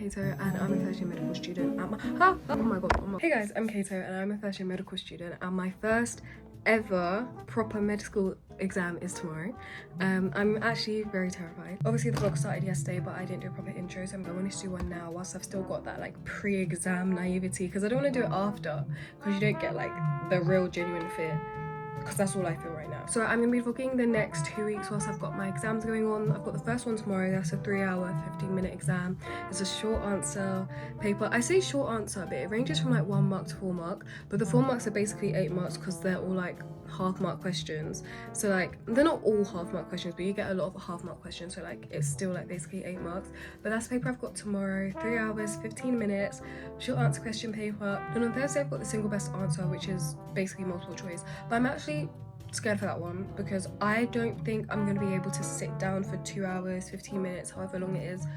Kaeto and I'm a first-year medical student at my Hey guys, I'm Kaeto and I'm a first-year medical student and my first ever proper medical exam is tomorrow. I'm actually very terrified. Obviously the vlog started yesterday, but I didn't do a proper intro, so I'm going to do one now whilst I've still got that like pre-exam naivety, because I don't want to do it after, because you don't get like the real genuine fear, because that's all I feel right now. So I'm gonna be vlogging the next 2 weeks whilst I've got my exams going on. I've got the first one tomorrow. That's a 3-hour 15-minute exam. It's a short answer paper. I say short answer, but it ranges from like 1 mark to 4 mark, but the 4 marks are basically 8 marks because they're all like half-mark questions. So like they're not all half-mark questions, but you get a lot of half-mark questions, so like it's still like basically 8 marks. But that's the paper I've got tomorrow. 3 hours 15 minutes, short answer question paper. And on Thursday I've got the single best answer, which is basically multiple choice, but I'm actually scared for that one because I don't think I'm going to be able to sit down for 2 hours 15 minutes, however long it is,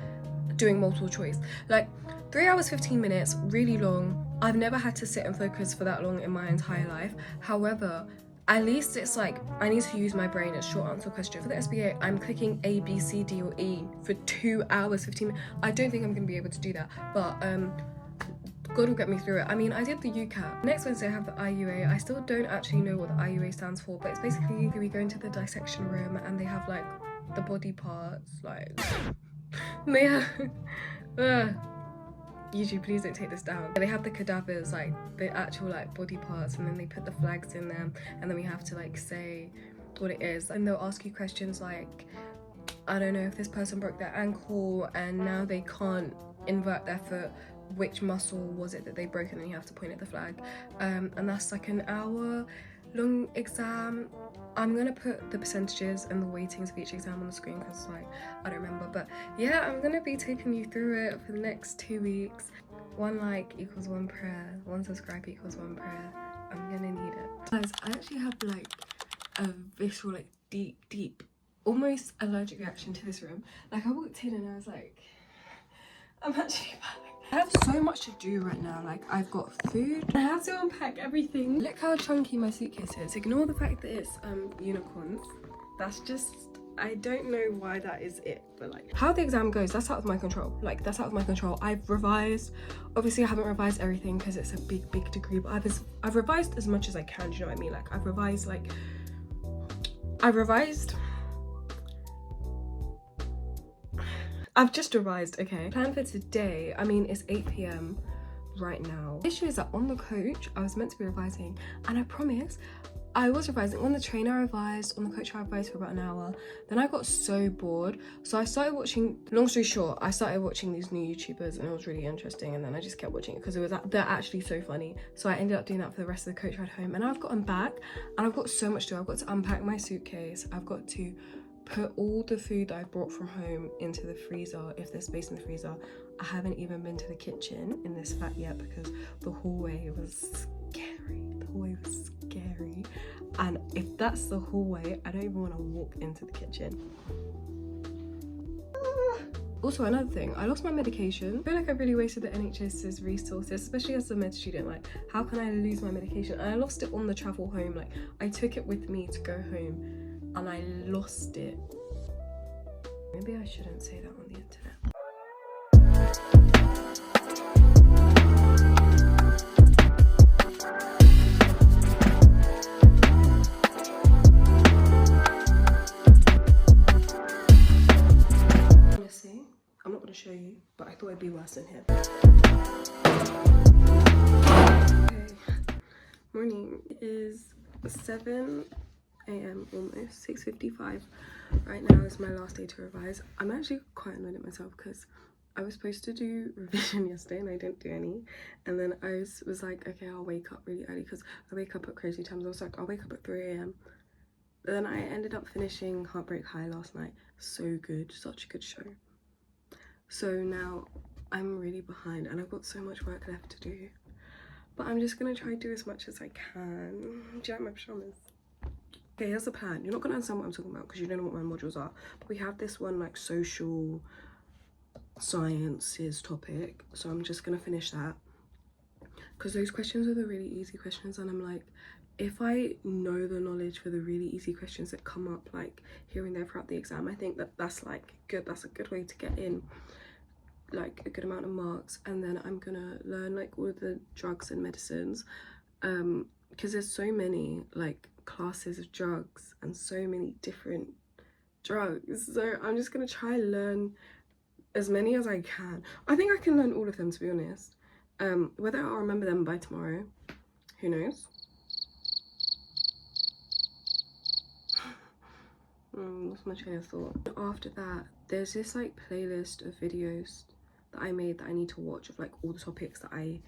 doing multiple choice. Like 3 hours 15 minutes, really long. I've never had to sit and focus for that long in my entire life. However, at least it's like I need to use my brain. It's short answer question. For the SBA, I'm clicking A, B, C, D or E for 2 hours 15 minutes. I don't think I'm going to be able to do that, but God will get me through it. I mean, I did the UCAT. Next Wednesday I have the IUA. I still don't actually know what the IUA stands for, but it's basically we go into the dissection room and they have like the body parts, like they have YouTube, please don't take this down. They have the cadavers, like the actual like body parts, and then they put the flags in them, and then we have to like say what it is, and they'll ask you questions like, I don't know, if this person broke their ankle and now they can't invert their foot, which muscle was it that they broke, and then you have to point at the flag. And that's like an hour long exam. I'm gonna put the percentages and the weightings of each exam on the screen because like I don't remember, but yeah, I'm gonna be taking you through it for the next 2 weeks. 1 like equals 1 prayer, 1 subscribe equals 1 prayer. I'm gonna need it, guys. I actually have like a visceral, like deep almost allergic reaction to this room. Like I walked in and I was like, I'm actually panicking. I have so much to do right now. Like I've got food, I have to unpack everything. Look how chunky my suitcase is. Ignore the fact that it's unicorns. That's just, I don't know why that is it, but like how the exam goes, that's out of my control. Like that's out of my control. I've revised, obviously I haven't revised everything because it's a big degree, but I've revised as much as I can. Do you know what I mean? Like I've revised I've just revised, okay. Plan for today, I mean, it's 8 p.m. right now. The issue is that on the coach, I was meant to be revising, and I promise, I was revising. On the train I revised, on the coach I revised for about an hour. Then I got so bored, so I started watching, long story short, I started watching these new YouTubers, and it was really interesting, and then I just kept watching it because they're actually so funny. So I ended up doing that for the rest of the coach ride home, and now I've gotten back, and I've got so much to do. I've got to unpack my suitcase, I've got to put all the food that I brought from home into the freezer if there's space in the freezer. I haven't even been to the kitchen in this flat yet because the hallway was scary. And if that's the hallway, I don't even want to walk into the kitchen. Also, another thing, I lost my medication. I feel like I really wasted the NHS's resources, especially as a med student. Like, how can I lose my medication? And I lost it on the travel home. Like, I took it with me to go home and I lost it. Maybe I shouldn't say that on the internet. Honestly, I'm not going to show you, but I thought it'd be worse in here. Okay, morning. It is 7 a.m. almost, 6:55 right now. Is my last day to revise. I'm actually quite annoyed at myself because I was supposed to do revision yesterday and I didn't do any, and then I was like, okay, I'll wake up really early because I wake up at crazy times. I was like, I'll wake up at 3 a.m. But then I ended up finishing Heartbreak High last night. So good, such a good show. So now I'm really behind and I've got so much work left to do, but I'm just gonna try to do as much as I can. Do you like my pajamas? Okay, here's the plan. You're not going to understand what I'm talking about because you don't know what my modules are. But we have this one like social sciences topic. So I'm just going to finish that. Because those questions are the really easy questions. And I'm like, if I know the knowledge for the really easy questions that come up like here and there throughout the exam, I think that's like good. That's a good way to get in. like a good amount of marks, and then I'm gonna learn like all of the drugs and medicines, because there's so many like classes of drugs and so many different drugs, so I'm just gonna try and learn as many as I can. I think I can learn all of them, to be honest. Whether I'll remember them by tomorrow, who knows. What's my train of thought? After that, there's this like playlist of videos that I made that I need to watch of like all the topics that I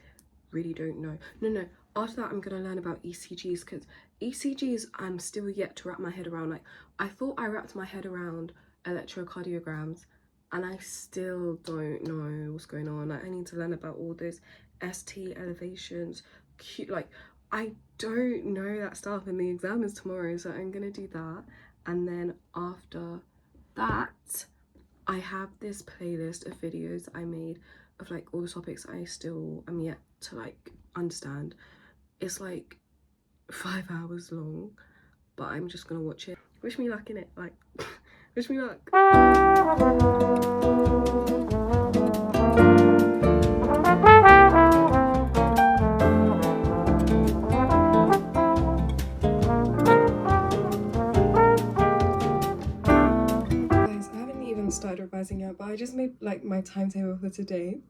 really don't know. No, after that I'm gonna learn about ECGs, because ECGs I'm still yet to wrap my head around. Like, I thought I wrapped my head around electrocardiograms, and I still don't know what's going on. Like, I need to learn about all those ST elevations, like I don't know that stuff, and the exam is tomorrow, so I'm gonna do that. And then after that, I have this playlist of videos that I made of like all the topics I still am yet to like understand. It's like 5 hours long, but I'm just gonna watch it. Wish me luck in it, like wish me luck. Started revising yet, but I just made like my timetable for today,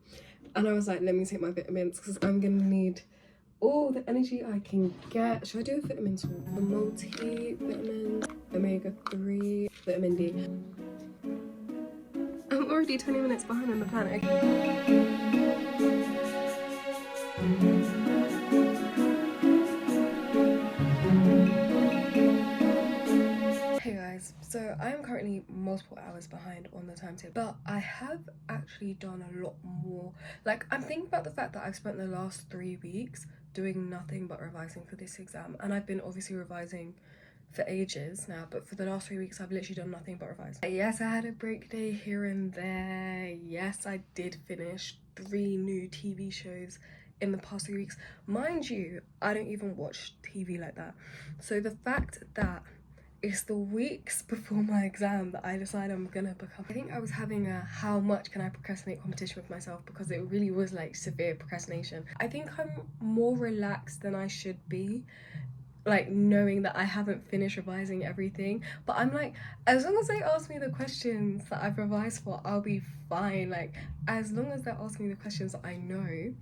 and I was like, let me take my vitamins because I'm gonna need all the energy I can get. Should I do a vitamin talk? The multivitamin, omega-3, vitamin D. I'm already 20 minutes behind on the plan. Hey guys, so I am currently multiple hours behind on the timetable, but I have actually done a lot more. Like, I'm thinking about the fact that I've spent the last 3 weeks doing nothing but revising for this exam, and I've been obviously revising for ages now, but for the last 3 weeks I've literally done nothing but revise. Yes, I had a break day here and there. Yes, I did finish 3 new TV shows in the past 3 weeks. Mind you, I don't even watch TV like that, so the fact that it's the weeks before my exam that I decide I'm gonna become. I think I was having a how much can I procrastinate competition with myself, because it really was like severe procrastination. I think I'm more relaxed than I should be, like knowing that I haven't finished revising everything, but I'm like, as long as they ask me the questions that I've revised for, I'll be fine. Like, as long as they're asking me the questions that I know,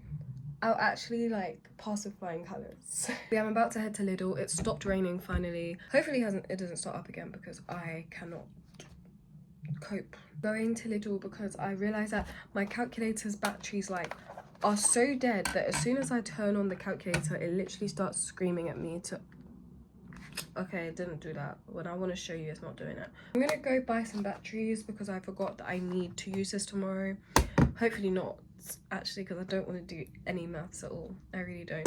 I'll actually like pass with flying colours. Yeah, I'm about to head to Lidl. It stopped raining finally. Hopefully it doesn't start up again, because I cannot cope. Going to Lidl because I realised that my calculator's batteries like are so dead that as soon as I turn on the calculator, it literally starts screaming at me to... Okay, it didn't do that. When I want to show you, it's not doing it. I'm gonna go buy some batteries because I forgot that I need to use this tomorrow. Hopefully not, actually, because I don't want to do any maths at all. I really don't.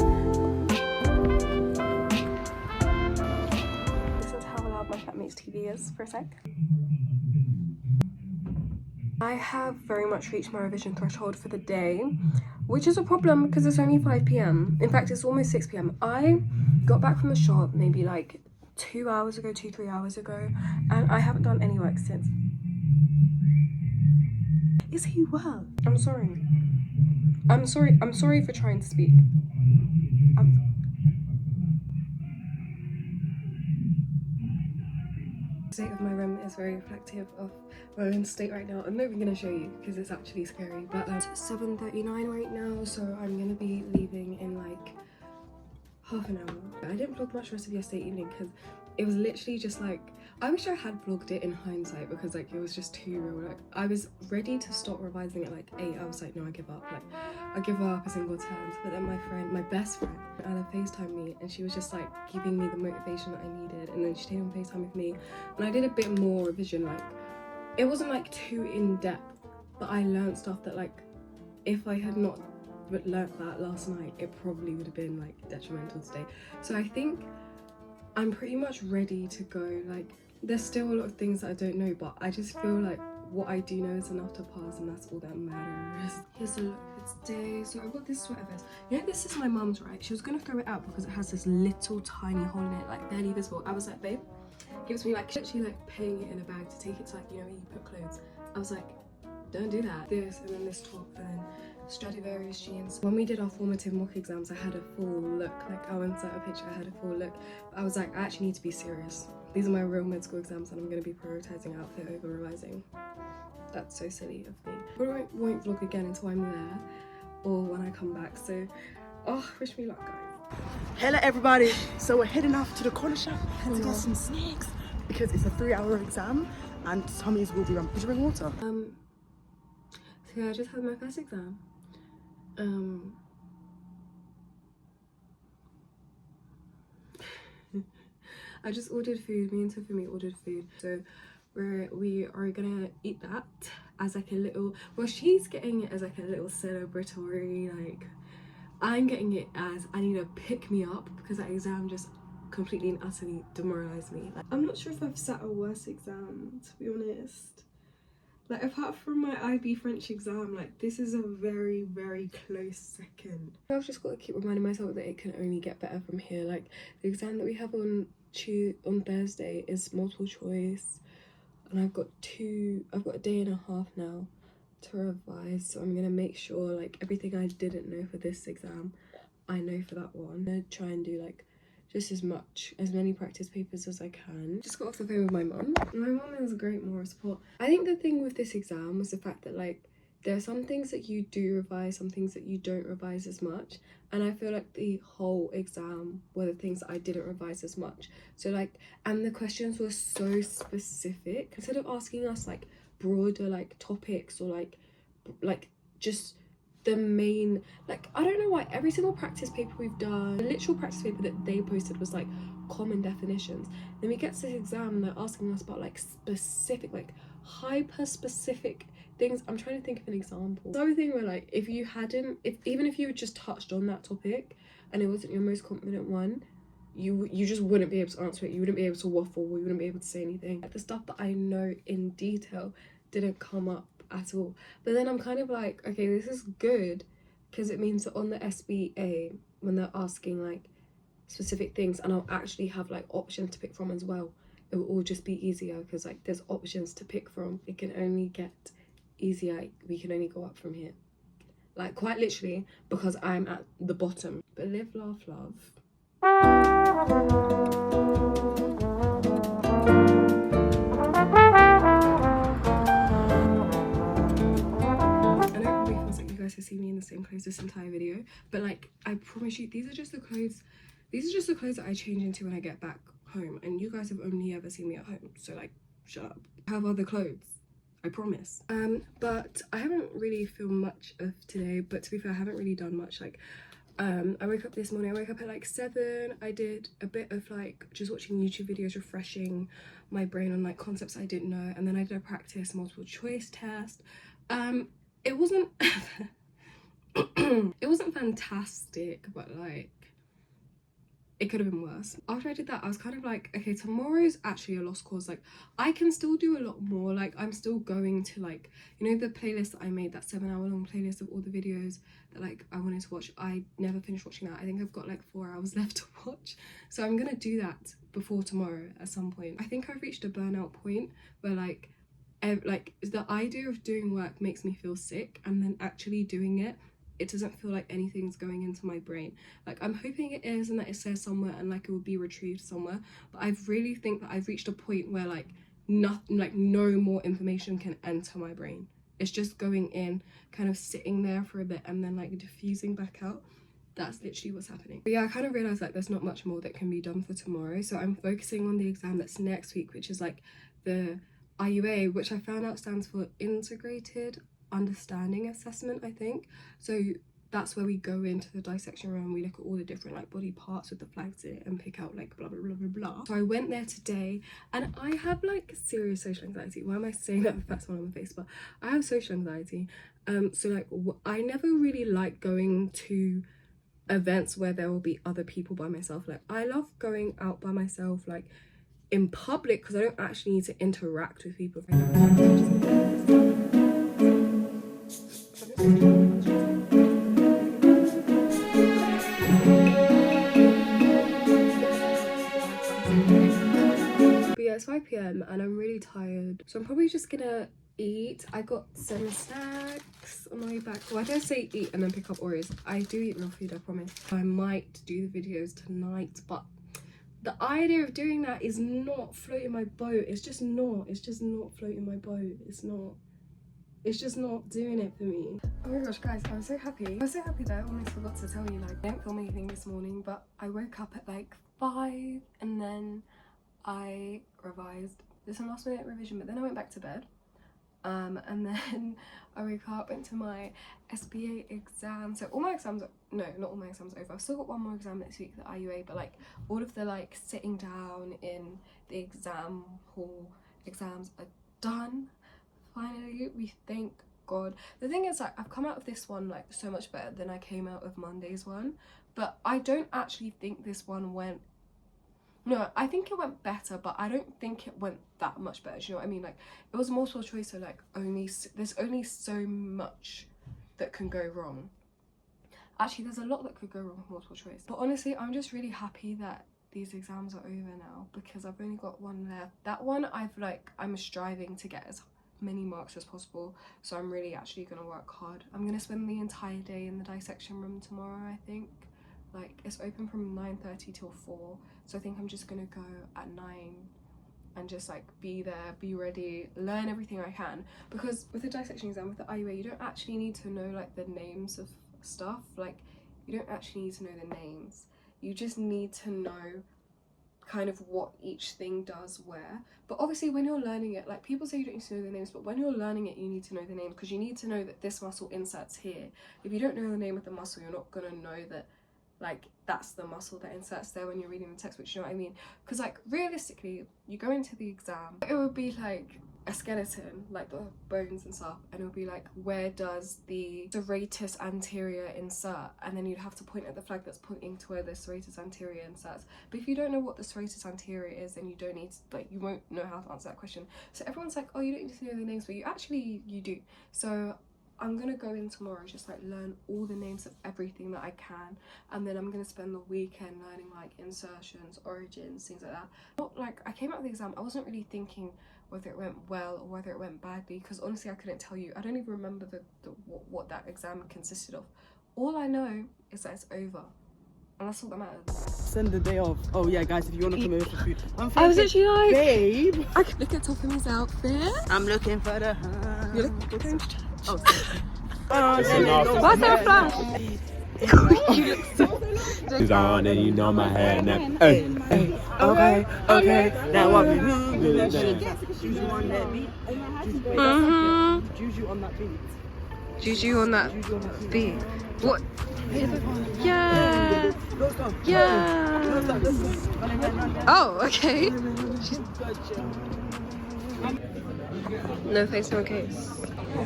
This is how loud my flatmate's TV is for a sec. I have very much reached my revision threshold for the day, which is a problem because it's only 5 p.m. In fact, it's almost 6 p.m. I got back from the shop maybe like 2 hours ago, 2-3 hours ago, and I haven't done any work since. Is he well? I'm sorry. I'm sorry for trying to speak. The state of my room is very reflective of my mental state right now. I'm not even gonna show you because it's actually scary, but it's 7:39 right now, so I'm gonna be leaving in like half an hour. I didn't vlog much rest of yesterday evening because it was literally just like, I wish I had vlogged it in hindsight, because like it was just too real. Like, I was ready to stop revising at like 8. I was like, no, I give up. Like, I give up in single terms. But then my best friend, Anna, FaceTimed me, and she was just like giving me the motivation that I needed. And then she stayed on FaceTime with me, and I did a bit more revision. Like, it wasn't like too in depth, but I learned stuff that like, if I had not learnt that last night, it probably would have been like detrimental today. So I think I'm pretty much ready to go. Like, there's still a lot of things that I don't know, but I just feel like what I do know is enough to pass, and that's all that matters. Here's a look for today. So I've got this sweater vest. You know, this is my mum's, right? She was gonna throw it out because it has this little tiny hole in it, like barely visible. I was like, babe, gives me like, actually like paying it in a bag to take it to like, you know, where you put clothes. I was like, don't do that. This and then this top and then Stradivarius jeans. When we did our formative mock exams, I had a full look. Like, I'll insert a picture, I had a full look. But I was like, I actually need to be serious. These are my real med school exams and I'm going to be prioritising outfit over revising. That's so silly of me. But I won't vlog again until I'm there or when I come back. So, oh, wish me luck, guys. Hello everybody. So we're heading off to the corner shop to get some snacks because it's a 3-hour exam and tummies will be on. Did you bring water? So yeah, I just had my first exam. I just ordered food. Me and Tiffany ordered food. So we are gonna eat that as like a little, well, she's getting it as like a little celebratory, like I'm getting it as I need to pick me up because that exam just completely and utterly demoralized me. Like, I'm not sure if I've sat a worse exam, to be honest. Like, apart from my IB French exam, like, this is a very, very close second. I've just got to keep reminding myself that it can only get better from here. Like, the exam that we have on Thursday is multiple choice, and I've got a day and a half now to revise, so I'm gonna make sure, like, everything I didn't know for this exam, I know for that one. I'm gonna try and do, like, just as many practice papers as I can. Just got off the phone with my mum. My mum is a great moral support. I think the thing with this exam was the fact that, like, there are some things that you do revise, some things that you don't revise as much, and I feel like the whole exam were the things that I didn't revise as much. So, like, and the questions were so specific. Instead of asking us, like, broader, like, topics or like just the main, like, I don't know why every single practice paper we've done, the literal practice paper that they posted was like common definitions. Then we get to this exam and they're asking us about like specific, like hyper specific things. I'm trying to think of an example. Something where, like, even if you had just touched on that topic and it wasn't your most confident one, you just wouldn't be able to answer it. You wouldn't be able to waffle, or you wouldn't be able to say anything. Like, the stuff that I know in detail didn't come up at all. But then I'm kind of like, okay, this is good because it means that on the SBA, when they're asking like specific things, and I'll actually have like options to pick from as well, it will all just be easier because, like, there's options to pick from. It can only get easier. We can only go up from here, like, quite literally, because I'm at the bottom. But live, laugh, love. To see me in the same clothes this entire video, but, like, I promise you, these are just the clothes that I change into when I get back home, and you guys have only ever seen me at home, so, like, shut up. I have other clothes, I promise. But I haven't really filmed much of today, but to be fair, I haven't really done much. Like, I woke up this morning, I woke up at like 7. I did a bit of like just watching YouTube videos, refreshing my brain on like concepts I didn't know, and then I did a practice multiple choice test. It wasn't it wasn't fantastic, but, like, it could have been worse. After I did that, I was kind of like, okay, tomorrow's actually a lost cause. Like, I can still do a lot more. Like, I'm still going to, like, you know, the playlist that I made, that 7-hour-long playlist of all the videos that, like, I wanted to watch. I never finished watching that. I think I've got like 4 hours left to watch, so I'm gonna do that before tomorrow at some point. I think I've reached a burnout point where, like, the idea of doing work makes me feel sick, and then actually doing it doesn't feel like anything's going into my brain. Like, I'm hoping it is, and that it says somewhere, and like it will be retrieved somewhere, but I really think that I've reached a point where, like, nothing, like, no more information can enter my brain. It's just going in, kind of sitting there for a bit, and then, like, diffusing back out. That's literally what's happening. But yeah, I kind of realized, like, there's not much more that can be done for tomorrow, so I'm focusing on the exam that's next week, which is like the IUA, which I found out stands for Integrated Understanding Assessment, I think. So that's where we go into the dissection room, we look at all the different, like, body parts with the flags in it and pick out, like, blah blah blah blah blah. So I went there today, and I have, like, serious social anxiety. Why am I saying that? That's one on my face, but I have social anxiety. So, like, I never really like going to events where there will be other people by myself. Like, I love going out by myself, like, in public, because I don't actually need to interact with people. But yeah, it's 5 PM and I'm really tired, so I'm probably just gonna eat. I got some snacks on my way back. Well, I don't say eat and then pick up Oreos. I do eat enough food, I promise. I might do the videos tonight, but the idea of doing that is not floating my boat. It's just not floating my boat. It's just not doing it for me. Oh my gosh, guys, I'm so happy. I'm so happy that I almost forgot to tell you, like, I didn't film anything this morning, but I woke up at like 5 and then I revised. There's a last minute revision, but then I went back to bed. And then I woke up, went to my SBA exam. So all my exams, no, not all my exams are over. I've still got one more exam next week, the IUA, but like all of the like sitting down in the exam hall exams are done. Finally, we thank God. The thing is, like, I've come out of this one like so much better than I came out of Monday's one, but I don't actually think this one went, no, I think it went better, but I don't think it went that much better. Do you know what I mean? Like, it was multiple choice, so like there's only so much that can go wrong. Actually, there's a lot that could go wrong with multiple choice, but honestly, I'm just really happy that these exams are over now, because I've only got one left. That one I'm striving to get as many marks as possible, so I'm really actually gonna work hard. I'm gonna spend the entire day in the dissection room tomorrow. I think like it's open from 9:30 till 4, so I think I'm just gonna go at 9 and just like be there, be ready, learn everything I can, because with the dissection exam, with the IUA, you don't actually need to know like the names of stuff. Like, you don't actually need to know the names, you just need to know kind of what each thing does where. But obviously when you're learning it, like, people say you don't need to know the names, but when you're learning it, you need to know the names, because you need to know that this muscle inserts here. If you don't know the name of the muscle, you're not gonna know that like that's the muscle that inserts there when you're reading the textbook. You know what I mean? Because like realistically, you go into the exam, it would be like a skeleton, like the bones and stuff, and it would be like, where does the serratus anterior insert? And then you'd have to point at the flag that's pointing to where the serratus anterior inserts. But if you don't know what the serratus anterior is, then you don't need to, like, you won't know how to answer that question. So everyone's like, oh, you don't need to know the names, but you do. So I'm gonna go in tomorrow, just like learn all the names of everything that I can, and then I'm gonna spend the weekend learning like insertions, origins, things like that. Not like, I came out of the exam, I wasn't really thinking whether it went well or whether it went badly, because honestly I couldn't tell you. I don't even remember what that exam consisted of. All I know is that it's over, and that's all that matters. Send the day off. Oh yeah, guys, if you want to come over for food. I was actually like, babe, I could look at Tophami's outfit. I'm looking for the You're looking. oh, Why's there a flash? You look so... She's on and you know my head now. Hey, hey, okay. Now what we do? Juju on that beat. Juju on that beat. Juju on that beat. What? Yeah. Yeah. Oh, okay. No face, no case.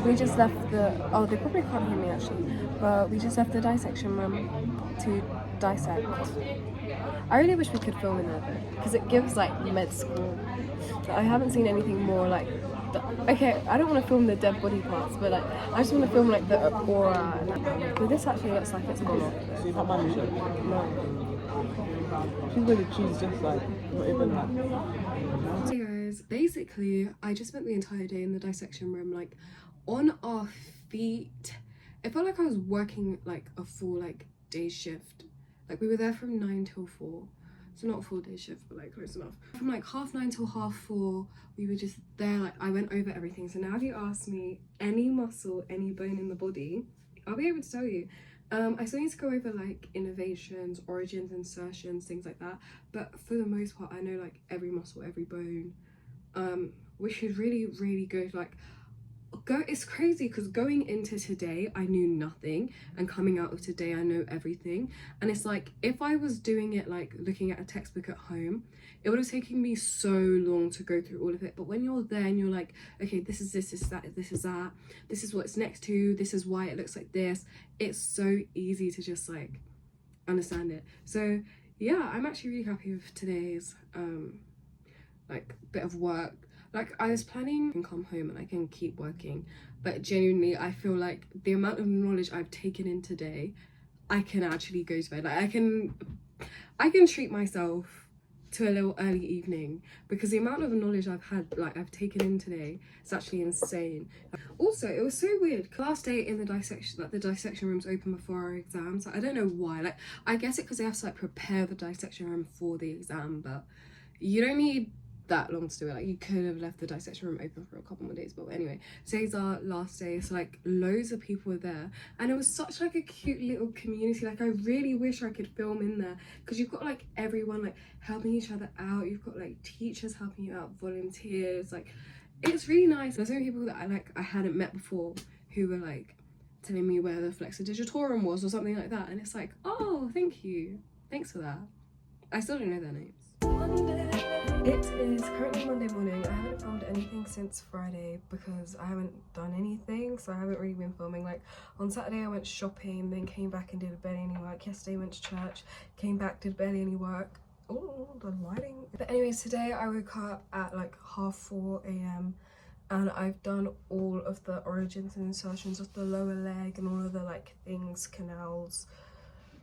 We just left the, oh, they probably can't hear me actually, but we just left the dissection room to dissect. I really wish we could film in there though, because it gives like med school. I haven't seen anything more like, okay, I don't want to film the dead body parts, but like, I just want to film like the aura and that. But this actually looks like it's gone off. So you've had my shit? No. She's really cheese, just like, not even like. Hey guys, basically I just spent the entire day in the dissection room, like on our feet. It felt like I was working like a full like day shift. Like, we were there from 9 till 4, so not a full day shift, but like close enough. From like 9:30 till 4:30, we were just there. Like, I went over everything. So now if you ask me any muscle, any bone in the body, I'll be able to tell you. I still need to go over like innervations, origins, insertions, things like that, but for the most part I know like every muscle, every bone, which is really good. Like, it's crazy because going into today I knew nothing, and coming out of today I know everything. And it's like, if I was doing it like looking at a textbook at home, it would have taken me so long to go through all of it. But when you're there and you're like, okay, this is this is that, this is that, this is what it's next to, this is why it looks like this, it's so easy to just like understand it. So yeah, I'm actually really happy with today's like bit of work. Like, I was planning to come home and I can keep working, but genuinely I feel like the amount of knowledge I've taken in today, I can actually go to bed. Like, I can treat myself to a little early evening, because the amount of knowledge I've taken in today is actually insane. Also, it was so weird. Last day in the dissection, like the dissection rooms open before our exams. I don't know why. Like, I guess it because they have to like prepare the dissection room for the exam, but you don't need that long to do it. Like, you could have left the dissection room open for a couple more days, but anyway, today's our last day, so like loads of people were there, and it was such like a cute little community. Like, I really wish I could film in there, because you've got like everyone like helping each other out. You've got like teachers helping you out, volunteers. Like, it's really nice. There's so many people that I hadn't met before who were like telling me where the Flexodigitorum was or something like that, and it's like, oh, thank you, thanks for that. I still don't know their names. It is currently Monday morning. I haven't filmed anything since Friday because I haven't done anything, so I haven't really been filming. Like, on Saturday I went shopping, then came back and did barely any work. Yesterday went to church, came back, did barely any work. Oh, the lighting. But anyways, today I woke up at like 4:30 a.m. and I've done all of the origins and insertions of the lower leg and all of the like things, canals,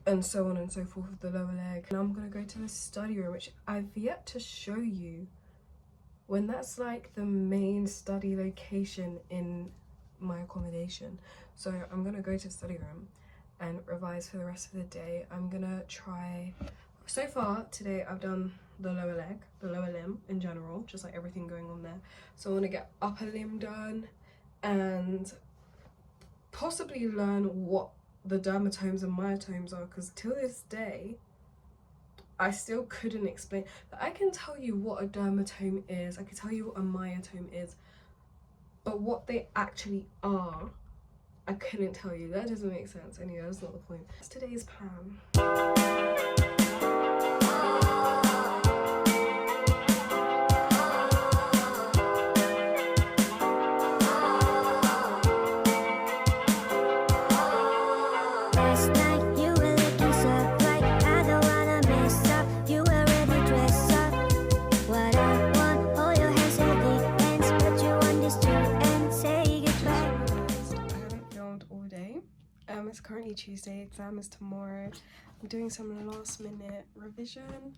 and so on and so forth with the lower leg. And I'm gonna go to the study room, which I've yet to show you when that's like the main study location in my accommodation. So I'm gonna go to the study room and revise for the rest of the day. I'm gonna try, so far today I've done the lower leg, the lower limb in general, just like everything going on there. So I want to get upper limb done and possibly learn what the dermatomes and myotomes are, because till this day I still couldn't explain. But I can tell you what a dermatome is, I can tell you what a myotome is, but what they actually are, I couldn't tell you. That doesn't make sense. Anyway, that's not the point. That's today's plan. It's currently Tuesday, exam is tomorrow. I'm doing some last minute revision.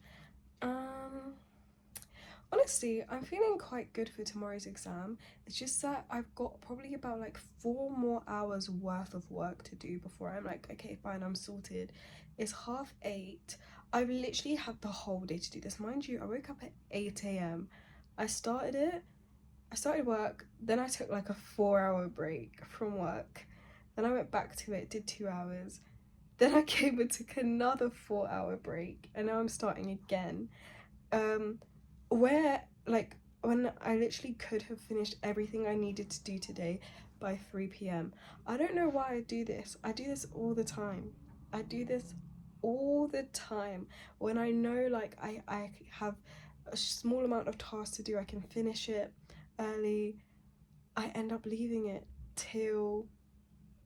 Honestly, I'm feeling quite good for tomorrow's exam. It's just that I've got probably about like 4 more hours worth of work to do before I'm like, okay, fine, I'm sorted. It's 8:30. I've literally had the whole day to do this. Mind you, I woke up at 8 a.m. I started work, then I took like a 4-hour break from work. Then I went back to it, did 2 hours. Then I came and took another 4-hour break, and now I'm starting again. Where, like, when I literally could have finished everything I needed to do today by 3 p.m. I don't know why I do this. I do this all the time. I do this all the time. When I know, like, I have a small amount of tasks to do, I can finish it early, I end up leaving it till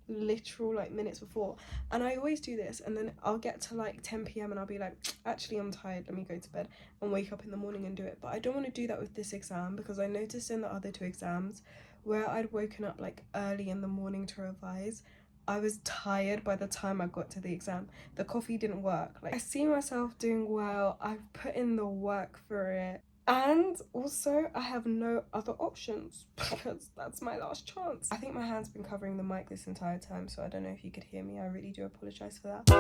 literal like minutes before. And I always do this, and then I'll get to like 10 p.m. and I'll be like, actually I'm tired, let me go to bed, and wake up in the morning and do it. But I don't want to do that with this exam, because I noticed in the other 2 exams where I'd woken up like early in the morning to revise, I was tired by the time I got to the exam. The coffee didn't work. Like, I see myself doing well, I've put in the work for it, and also I have no other options because that's my last chance. I think my hand's been covering the mic this entire time, so I don't know if you could hear me. I really do apologize for that.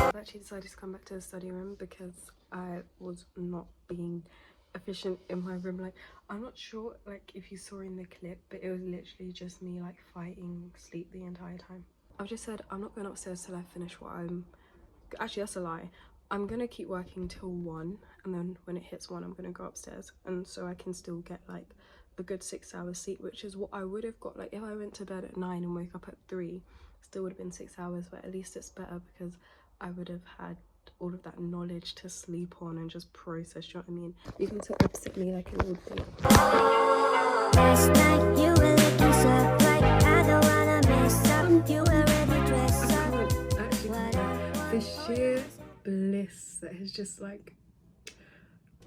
I've actually decided to come back to the study room because I was not being efficient in my room. Like, I'm not sure like if you saw in the clip, but it was literally just me like fighting sleep the entire time. I've just said I'm not going upstairs till I finish what I'm actually, that's a lie. I'm gonna keep working till 1, and then when it hits 1 I'm gonna go upstairs, and so I can still get like a good 6 hours sleep, which is what I would have got like if I went to bed at 9 and woke up at 3. Still would have been 6 hours, but at least it's better because I would have had all of that knowledge to sleep on and just process, you know what I mean? You can sit opposite me like a little bit. Last night you were looking so bright, I don't wanna mess up, you were ready dressed up. Actually, the sheer bliss that is just like,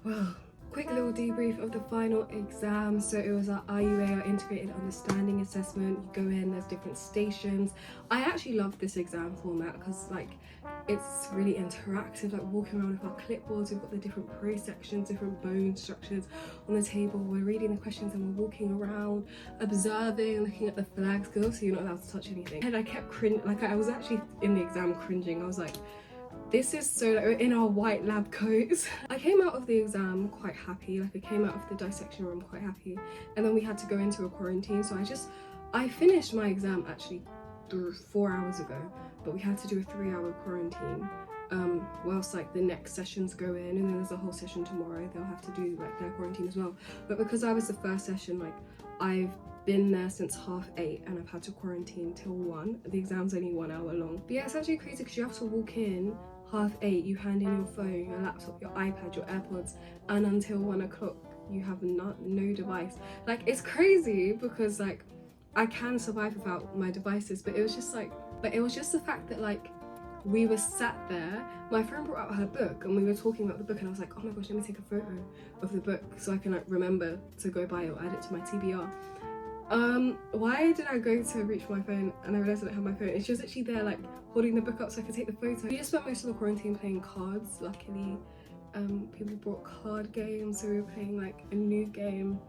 wow, Quick little debrief of the final exam. So it was our IUA, our Integrated Understanding Assessment. You go in, there's different stations. I actually love this exam format because like it's really interactive, like walking around with our clipboards. We've got the different pro sections, different bone structures on the table. We're reading the questions and we're walking around, observing, looking at the flags, because obviously you're not allowed to touch anything. And I kept cringing, like I was actually in the exam cringing. I was like, this is so, like, we're in our white lab coats. I came out of the exam quite happy, like I came out of the dissection room quite happy, and then we had to go into a quarantine. So I finished my exam actually 4 hours ago, but we had to do a 3-hour quarantine whilst like the next sessions go in, and then there's a whole session tomorrow. They'll have to do like their quarantine as well. But because I was the first session, like I've been there since 8:30 and I've had to quarantine till 1. The exam's only 1 hour long. But yeah, it's actually crazy because you have to walk in 8:30, you hand in your phone, your laptop, your iPad, your AirPods, and until 1 o'clock you have no device. Like it's crazy because like I can survive without my devices, but it was just the fact that like we were sat there, my friend brought out her book and we were talking about the book, and I was like, oh my gosh, let me take a photo of the book so I can like remember to go buy it or add it to my TBR. Why did I go to reach for my phone and I realised I don't have my phone? It's just actually there like holding the book up so I could take the photo. We just spent most of the quarantine playing cards. Luckily people brought card games, so we were playing like a new game.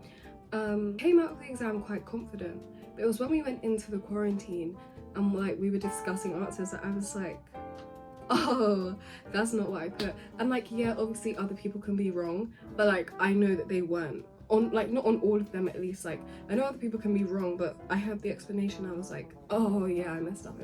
Came out of the exam quite confident, but it was when we went into the quarantine and like we were discussing answers that I was like, oh, that's not what I put. And like, yeah, obviously other people can be wrong, but like I know that they weren't. On like, not on all of them at least. Like I know other people can be wrong, but I heard the explanation, I was like, oh yeah, I messed up.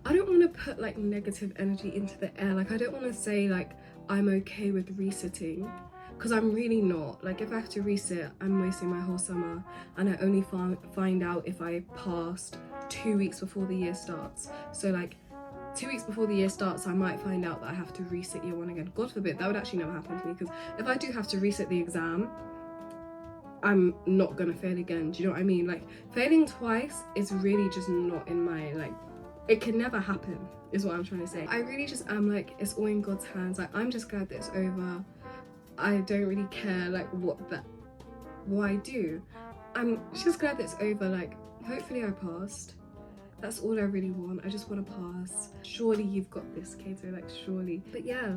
I don't want to put like negative energy into the air. Like I don't want to say like I'm okay with resitting, because I'm really not. Like if I have to resit, I'm wasting my whole summer, and I only find out if I passed 2 weeks before the year starts. So like 2 weeks before the year starts, I might find out that I have to resit year 1 again. God forbid, that would actually never happen to me, because if I do have to resit the exam, I'm not gonna fail again. Do you know what I mean? Like failing twice is really just not in my, like, it can never happen is what I'm trying to say. I really just am like, it's all in God's hands. Like I'm just glad that it's over. I don't really care like what I do. I'm just glad that it's over. Like hopefully I passed. That's all I really want. I just want to pass. Surely you've got this, Kaeto, like surely. But yeah,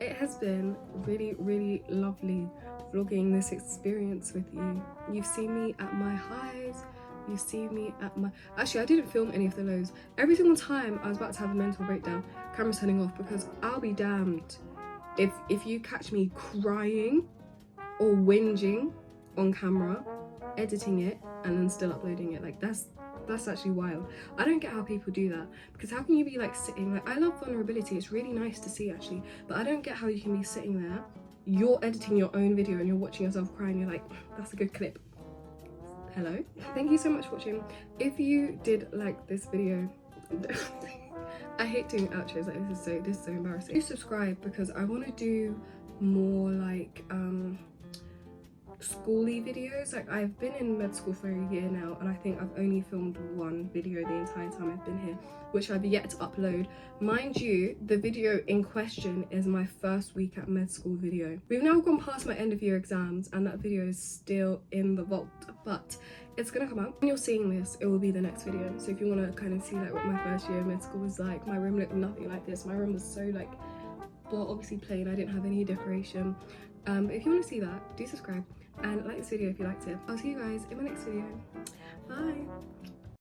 it has been really, really lovely vlogging this experience with you. You've seen me at my highs, you've seen me at my... Actually, I didn't film any of the lows. Every single time I was about to have a mental breakdown, camera's turning off, because I'll be damned if you catch me crying or whinging on camera, editing it, and then still uploading it. Like that's actually wild. I don't get how people do that, because how can you be like sitting, like I love vulnerability, it's really nice to see actually, but I don't get how you can be sitting there, you're editing your own video and you're watching yourself cry and you're like, that's a good clip. Hello. Thank you so much for watching. If you did like this video, I hate doing outros, like this is so embarrassing. Do subscribe, because I want to do more like schooly videos. Like I've been in med school for a year now, and I think I've only filmed 1 video the entire time I've been here, which I've yet to upload. Mind you, the video in question is my first week at med school video. We've now gone past my end of year exams and that video is still in the vault, but it's gonna come out. When you're seeing this, it will be the next video. So if you want to kind of see like what my first year of med school was like, my room looked nothing like this. My room was so like, well, obviously plain. I didn't have any decoration. But if you want to see that, do subscribe and like this video if you liked it. I'll see you guys in my next video. Bye.